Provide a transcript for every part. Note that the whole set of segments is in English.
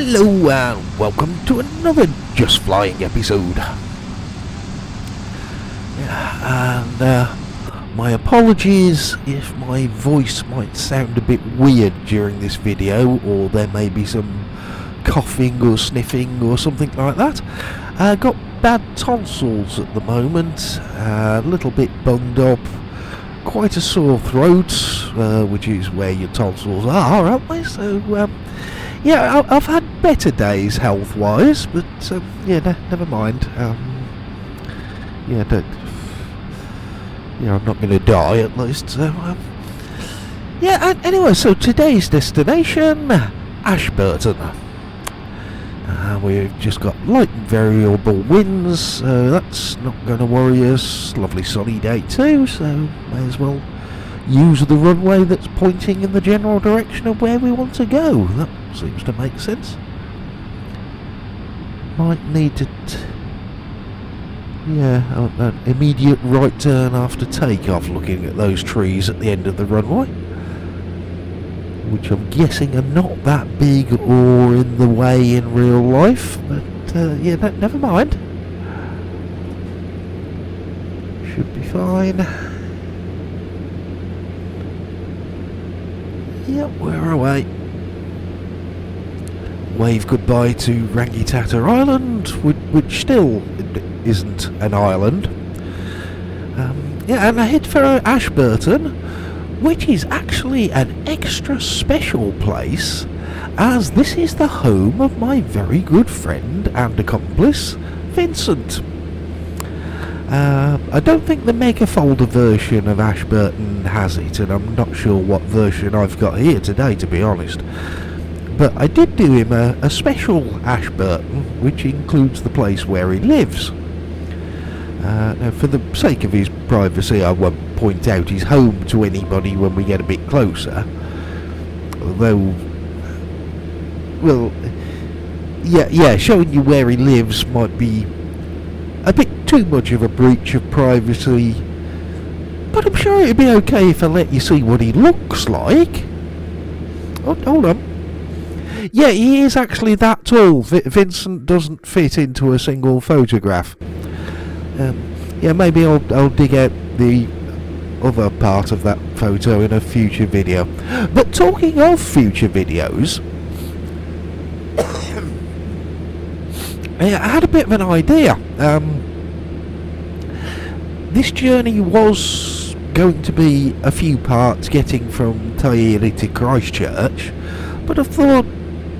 Hello and welcome to another Just Flying episode. My apologies if my voice might sound a bit weird during this video, or there may be some coughing or sniffing or something like that. Got bad tonsils at the moment, a little bit bunged up, quite a sore throat, which is where your tonsils are, aren't they? So, yeah, I've had better days health-wise, but never mind. I'm not going to die at least. So, anyway, so today's destination, Ashburton. We've just got light and variable winds, so that's not going to worry us. Lovely sunny day too, so may as well use the runway that's pointing in the general direction of where we want to go. That seems to make sense. Might need to an immediate right turn after takeoff, looking at those trees at the end of the runway, which I'm guessing are not that big or in the way in real life, but never mind. Should be fine. Yep, we're away. Wave goodbye to Rangitata Island, which still isn't an island. And I head for Ashburton, which is actually an extra special place, as this is the home of my very good friend and accomplice, Vincent. I don't think the Mega Folder version of Ashburton has it, and I'm not sure what version I've got here today, to be honest. But I did do him a special Ashburton, which includes the place where he lives. Now, for the sake of his privacy, I won't point out his home to anybody when we get a bit closer. Although, well, showing you where he lives might be a bit too much of a breach of privacy. But I'm sure it'd be okay if I let you see what he looks like. Oh, hold on. Yeah, he is actually that tall. Vincent doesn't fit into a single photograph. Maybe I'll dig out the other part of that photo in a future video. But talking of future videos, I had a bit of an idea. This journey was going to be a few parts getting from Tyre to Christchurch, but I thought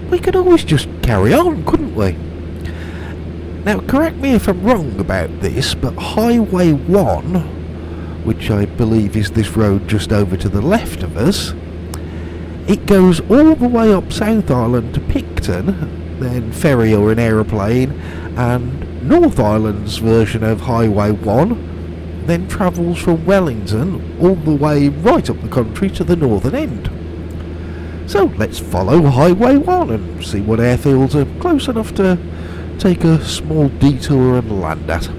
we could always just carry on, couldn't we? Now, correct me if I'm wrong about this, but Highway 1, which I believe is this road just over to the left of us, it goes all the way up South Island to Picton, then ferry or an aeroplane, and North Island's version of Highway 1 then travels from Wellington all the way right up the country to the northern end. So let's follow Highway 1 and see what airfields are close enough to take a small detour and land at.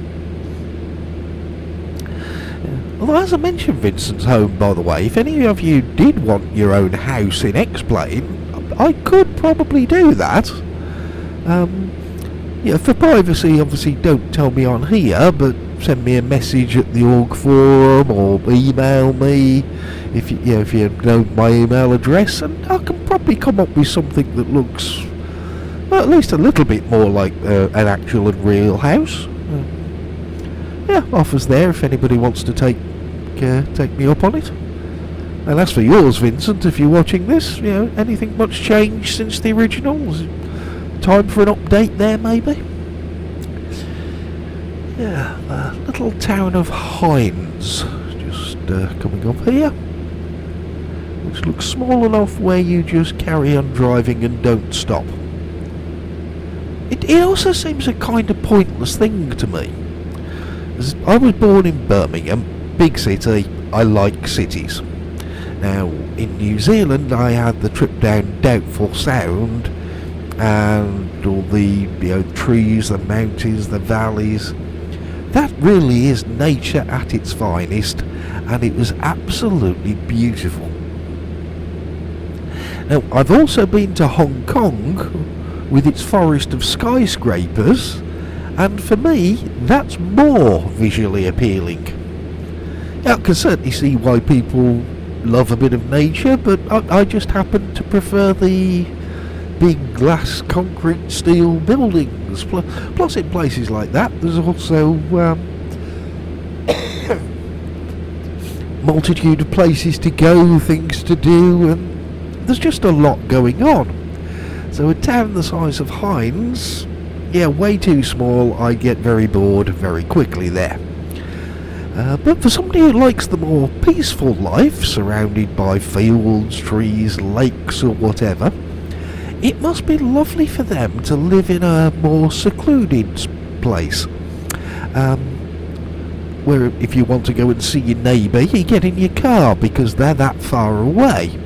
Although, as I mentioned Vincent's home, by the way, if any of you did want your own house in X-Plane, I could probably do that. For privacy, obviously don't tell me on here, but send me a message at the org forum or email me if you know my email address, and I can probably come up with something that looks at least a little bit more like an actual and real house. Offers there if anybody wants to take me up on it. And as for yours, Vincent, if you're watching this, anything much changed since the original? Is it time for an update there, maybe? The little town of Hines, just coming up here, which looks small enough where you just carry on driving and don't stop. It also seems a kind of pointless thing to me. As I was born in Birmingham, big city, I like cities. Now, in New Zealand, I had the trip down Doubtful Sound, and all the trees, the mountains, the valleys. That really is nature at its finest, and it was absolutely beautiful. Now, I've also been to Hong Kong, with its forest of skyscrapers, and for me that's more visually appealing. I can certainly see why people love a bit of nature, but I just happen to prefer the big glass, concrete, steel buildings. Plus in places like that there's also multitude of places to go, things to do, and there's just a lot going on. So a town the size of Hines, yeah, way too small. I get very bored very quickly there. But for somebody who likes the more peaceful life, surrounded by fields, trees, lakes or whatever, it must be lovely for them to live in a more secluded place. Where if you want to go and see your neighbour, you get in your car because they're that far away.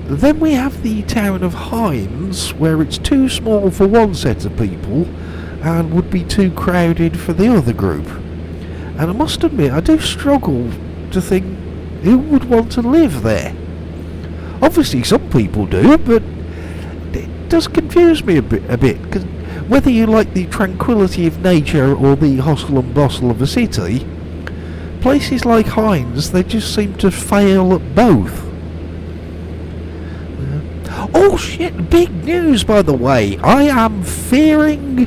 Then we have the town of Hines, where it's too small for one set of people and would be too crowded for the other group. And I must admit, I do struggle to think who would want to live there. Obviously some people do, but it does confuse me a bit, because whether you like the tranquility of nature or the hustle and bustle of a city, places like Hines, they just seem to fail at both. Oh shit, big news by the way. I am fearing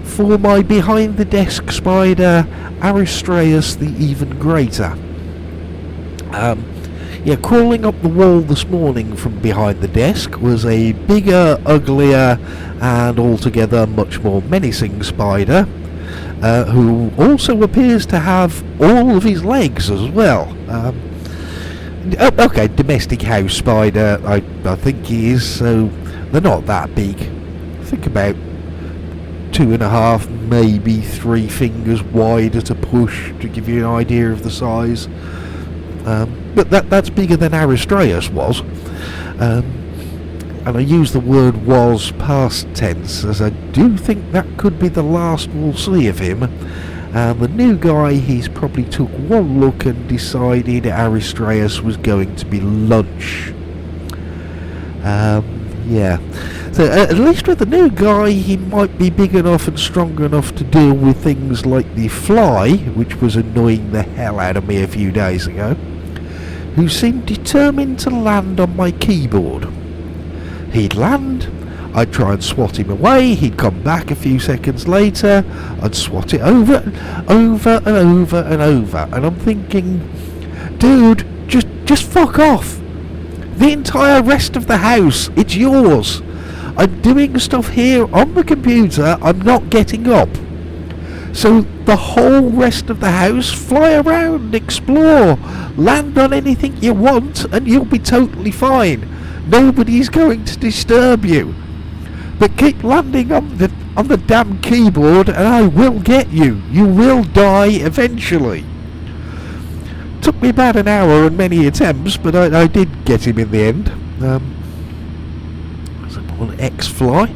for my behind the desk spider Aristraeus the even greater. Crawling up the wall this morning from behind the desk was a bigger, uglier and altogether much more menacing spider, who also appears to have all of his legs as well. Okay, domestic house spider, I think he is, so they're not that big. I think about 2.5, maybe 3 fingers wide at a push, to give you an idea of the size. But that's bigger than Aristraeus was. And I use the word was past tense, as I do think that could be the last we'll see of him. And the new guy, he's probably took one look and decided Aristraeus was going to be lunch. So at least with the new guy, he might be big enough and strong enough to deal with things like the fly, which was annoying the hell out of me a few days ago, who seemed determined to land on my keyboard. He'd land, I'd try and swat him away, he'd come back a few seconds later, I'd swat it over and over and over, and I'm thinking, dude, just fuck off. The entire rest of the house, it's yours. I'm doing stuff here on the computer, I'm not getting up. So the whole rest of the house, fly around, explore, land on anything you want, and you'll be totally fine. Nobody's going to disturb you. But keep landing on the damn keyboard and I will get you. You will die eventually. Took me about an hour and many attempts, but I did get him in the end. There's an X-Fly.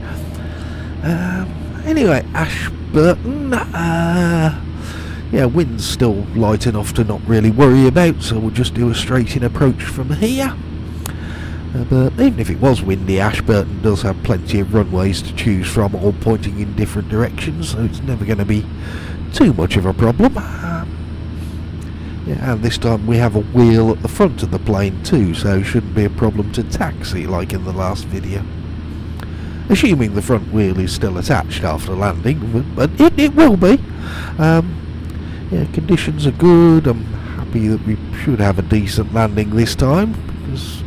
Anyway, Ashburton. Wind's still light enough to not really worry about, so we'll just do a straight-in approach from here. But even if it was windy, Ashburton does have plenty of runways to choose from, all pointing in different directions, so it's never going to be too much of a problem. And this time we have a wheel at the front of the plane too, so it shouldn't be a problem to taxi like in the last video. Assuming the front wheel is still attached after landing, but it will be. Conditions are good. I'm happy that we should have a decent landing this time, because,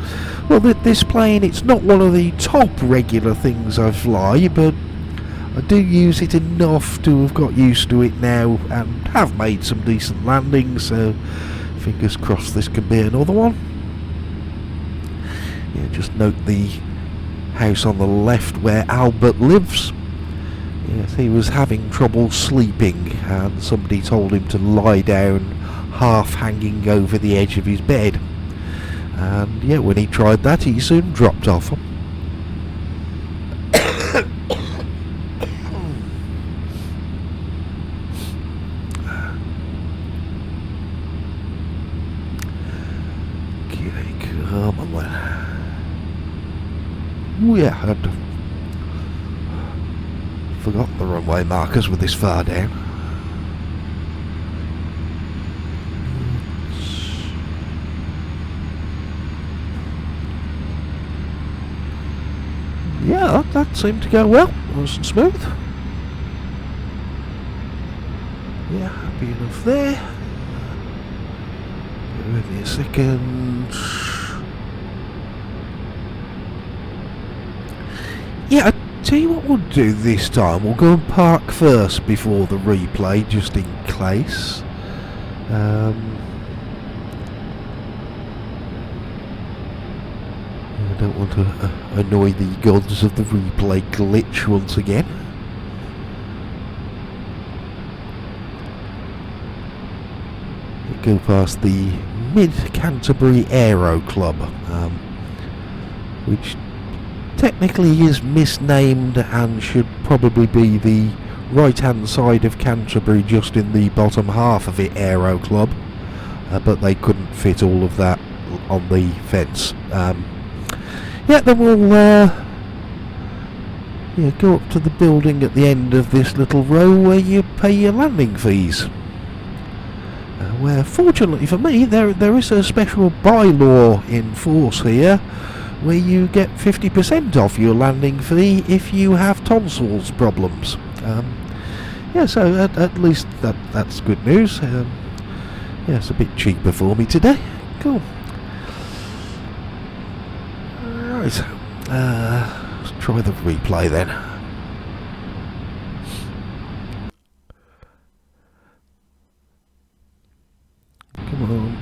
well, this plane, it's not one of the top regular things I fly, but I do use it enough to have got used to it now and have made some decent landings, so fingers crossed this can be another one. Just note the house on the left where Albert lives. Yes, he was having trouble sleeping and somebody told him to lie down half hanging over the edge of his bed. And when he tried that, he soon dropped off. forgot the runway markers with this far down. Yeah, that seemed to go well. Nice and smooth. Yeah, happy enough there. Give me a second. Yeah, I tell you what we'll do this time. We'll go and park first before the replay, just in case. I don't want to annoy the gods of the replay glitch once again. We go past the Mid-Canterbury Aero Club, which technically is misnamed and should probably be the right hand side of Canterbury, just in the bottom half of it, Aero Club, but they couldn't fit all of that on the fence. Yeah, then we'll go up to the building at the end of this little row where you pay your landing fees. Where, fortunately for me, there is a special bylaw in force here, where you get 50% off your landing fee if you have tonsils problems. Yeah, so at least that's good news. Yeah, it's a bit cheaper for me today. Cool. Right, let's try the replay then. Come on.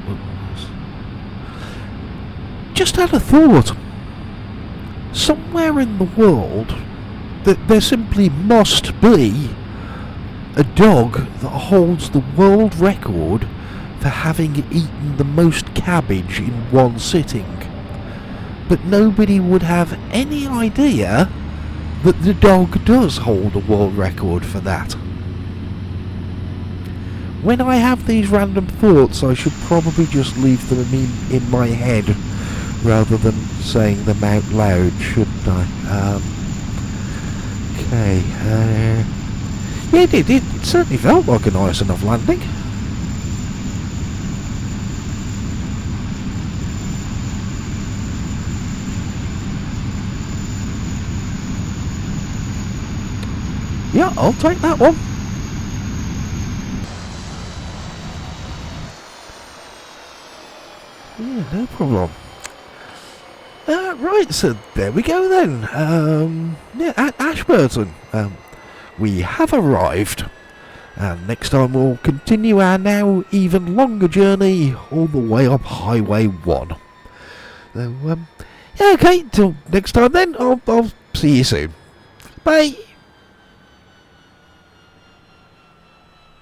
Just had a thought. Somewhere in the world, there simply must be a dog that holds the world record for having eaten the most cabbage in one sitting. But nobody would have any idea that the dog does hold a world record for that. When I have these random thoughts, I should probably just leave them in my head rather than saying them out loud, shouldn't I? Okay. Yeah, it certainly felt like a nice enough landing. Yeah, I'll take that one. Yeah, no problem. Right, so there we go then. Yeah, at Ashburton, we have arrived. And next time we'll continue our now even longer journey all the way up Highway 1. So, yeah, okay, till next time then, I'll see you soon. Bye!